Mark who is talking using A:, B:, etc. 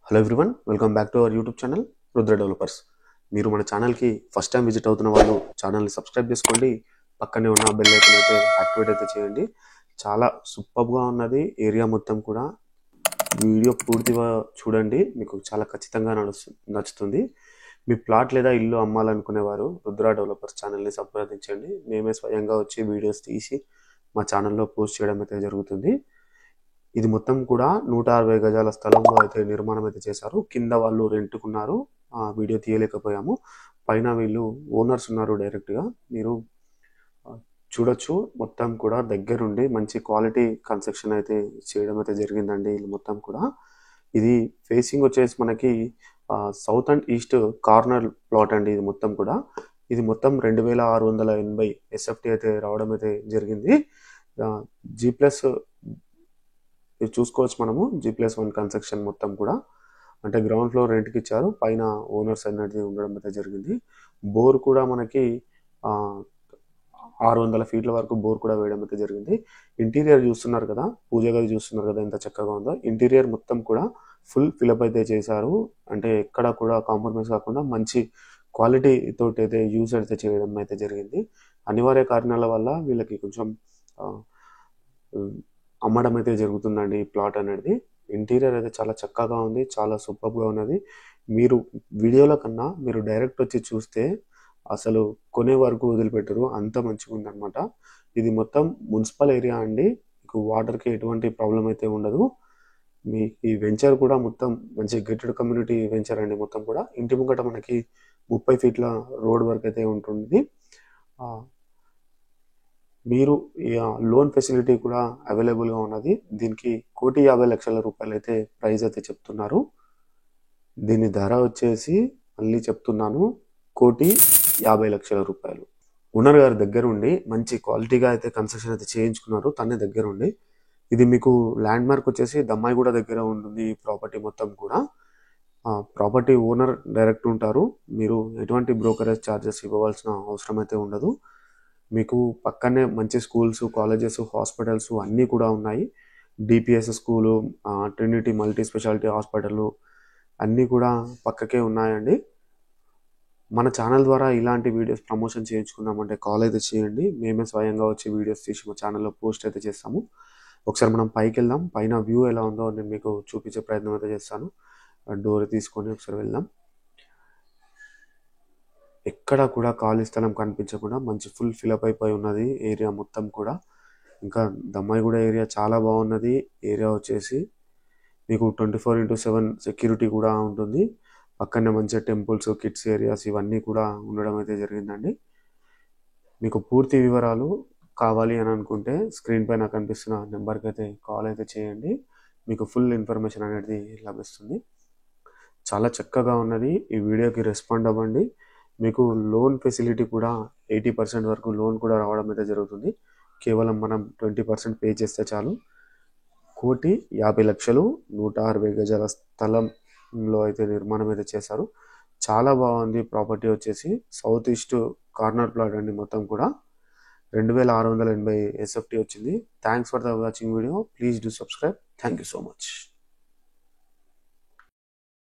A: Hello everyone, welcome back to our YouTube channel Rudra developers. మీరు మన ఛానల్కి ఫస్ట్ టైం విజిట్ అవుతున్న వాళ్ళు ఛానల్ని సబ్స్క్రైబ్ చేసుకోండి. పక్కనే ఉన్న బెల్ ఐకాన్ అయితే యాక్టివేట్ అయితే చేయండి. చాలా సూపర్గా ఉన్నది ఏరియా మొత్తం కూడా. వీడియో పూర్తిగా చూడండి, మీకు చాలా ఖచ్చితంగా నచ్చుతుంది. మీ ప్లాట్ లేదా ఇల్లు అమ్మాలనుకునేవారు రుద్ర డెవలపర్స్ ఛానల్ని సంప్రదించండి. మేమే స్వయంగా వచ్చి వీడియోస్ తీసి మా ఛానల్లో పోస్ట్ చేయడం అయితే జరుగుతుంది. ఇది మొత్తం కూడా 160 గజాల స్థలంలో అయితే నిర్మాణం అయితే చేశారు. కింద వాళ్ళు రెంట్కున్నారు. వీడియో తీయలేకపోయాము. పైన వీళ్ళు ఓనర్స్ ఉన్నారు. డైరెక్ట్గా మీరు చూడొచ్చు. మొత్తం కూడా దగ్గరుండి మంచి క్వాలిటీ కన్స్ట్రక్షన్ అయితే చేయడం అయితే జరిగిందండి. ఇల్లు మొత్తం కూడా ఇది ఫేసింగ్ వచ్చేసి మనకి south and east corner plot అండి. ఇది మొత్తం కూడా ఇది మొత్తం 2680 SFT అయితే రావడం అయితే జరిగింది. G+ ఇది చూసుకోవచ్చు మనము. G+1 కన్స్ట్రక్షన్ మొత్తం కూడా, అంటే గ్రౌండ్ ఫ్లోర్ రెంట్కి ఇచ్చారు. పైన ఓనర్స్ అనేది ఉండడం అయితే జరిగింది. బోర్ కూడా మనకి 600 ఫీట్ల వరకు బోర్ కూడా వేయడం అయితే జరిగింది. ఇంటీరియర్ చూస్తున్నారు కదా, పూజ గది చూస్తున్నారు కదా ఎంత చక్కగా ఉందో. ఇంటీరియర్ మొత్తం కూడా ఫుల్ ఫిలప్ అయితే చేశారు. అంటే ఎక్కడ కూడా కాంప్రమైజ్ కాకుండా మంచి క్వాలిటీ తోటి అయితే యూజ్ అయితే చేయడం అయితే జరిగింది. అనివార్య కారణాల వల్ల వీళ్ళకి కొంచెం అమ్మడం అయితే జరుగుతుందండి ఈ ప్లాట్ అనేది. ఇంటీరియర్ అయితే చాలా చక్కగా ఉంది, చాలా సూపర్గా ఉన్నది. మీరు వీడియోల కన్నా మీరు డైరెక్ట్ వచ్చి చూస్తే అసలు కొనే వరకు వదిలిపెట్టరు, అంత మంచిగా ఉందన్నమాట. ఇది మొత్తం మున్సిపల్ ఏరియా అండి. మీకు వాటర్కి ఎటువంటి ప్రాబ్లం అయితే ఉండదు. మీ ఈ వెంచర్ కూడా మొత్తం మంచి గేటెడ్ కమ్యూనిటీ వెంచర్ అండి. మొత్తం కూడా ఇంటి ముంగట మనకి 30 ఫీట్ల రోడ్ వరకు అయితే ఉంటుంది. మీరు లోన్ ఫెసిలిటీ కూడా అవైలబుల్గా ఉన్నది. దీనికి 1,50,00,000 రూపాయలు అయితే ప్రైస్ అయితే చెప్తున్నారు. దీని ధర వచ్చేసి మళ్ళీ చెప్తున్నాను, 1,50,00,000 రూపాయలు. ఓనర్ గారి దగ్గర ఉండి మంచి క్వాలిటీగా అయితే కన్స్ట్రక్షన్ అయితే చేయించుకున్నారు తనే దగ్గర ఉండి. ఇది మీకు ల్యాండ్ మార్క్ వచ్చేసి దమ్మాయిగూడ దగ్గర ఉంటుంది. ఈ ప్రాపర్టీ మొత్తం కూడా ప్రాపర్టీ ఓనర్ డైరెక్ట్ ఉంటారు. మీరు ఎటువంటి బ్రోకరేజ్ ఛార్జెస్ ఇవ్వవలసిన అవసరం అయితే ఉండదు. మీకు పక్కనే మంచి స్కూల్స్, కాలేజెస్, హాస్పిటల్స్ అన్నీ కూడా ఉన్నాయి. DPS school, Trinity multi speciality hospital అన్నీ కూడా పక్కకే ఉన్నాయండి. మన ఛానల్ ద్వారా ఇలాంటి వీడియోస్ ప్రమోషన్ చేయించుకున్నామంటే కాల్ అయితే చేయండి. మేమే స్వయంగా వచ్చి వీడియోస్ తీసి మా ఛానల్లో పోస్ట్ అయితే చేస్తాము. ఒకసారి మనం పైకి వెళ్దాం. పైన వ్యూ ఎలా ఉందో నేను మీకు చూపించే ప్రయత్నం అయితే చేస్తాను. డోర్ తీసుకొని ఒకసారి వెళ్దాం. ఎక్కడ కూడా ఖాళీ స్థలం కనిపించకుండా మంచి ఫుల్ ఫిలప్ అయిపోయి ఉన్నది ఏరియా మొత్తం కూడా. ఇంకా దమ్మాయిగూడ ఏరియా చాలా బాగున్నది. ఏరియా వచ్చేసి మీకు 24/7 సెక్యూరిటీ కూడా ఉంటుంది. పక్కనే మంచి టెంపుల్స్, కిడ్స్ ఏరియాస్ ఇవన్నీ కూడా ఉండడం అయితే జరిగిందండి. మీకు పూర్తి వివరాలు కావాలి అని అనుకుంటే స్క్రీన్ పైన కనిపిస్తున్న నెంబర్కి అయితే కాల్ అయితే చేయండి. మీకు ఫుల్ ఇన్ఫర్మేషన్ అనేది లభిస్తుంది. చాలా చక్కగా ఉన్నది. ఈ వీడియోకి రెస్పాండ్ అవ్వండి. మీకు లోన్ ఫెసిలిటీ కూడా 80% వరకు లోన్ కూడా రావడం అయితే జరుగుతుంది. కేవలం మనం 20% పే చేస్తే చాలు. 1,50,00,000 160 గజాల స్థలంలో అయితే నిర్మాణం అయితే చేశారు. చాలా బాగుంది. ప్రాపర్టీ వచ్చేసి సౌత్ ఈస్ట్ కార్నర్ ప్లాట్ అండి. మొత్తం కూడా 2,680 SFT వచ్చింది. Thanks for the watching video. Please do subscribe. Thank you so much.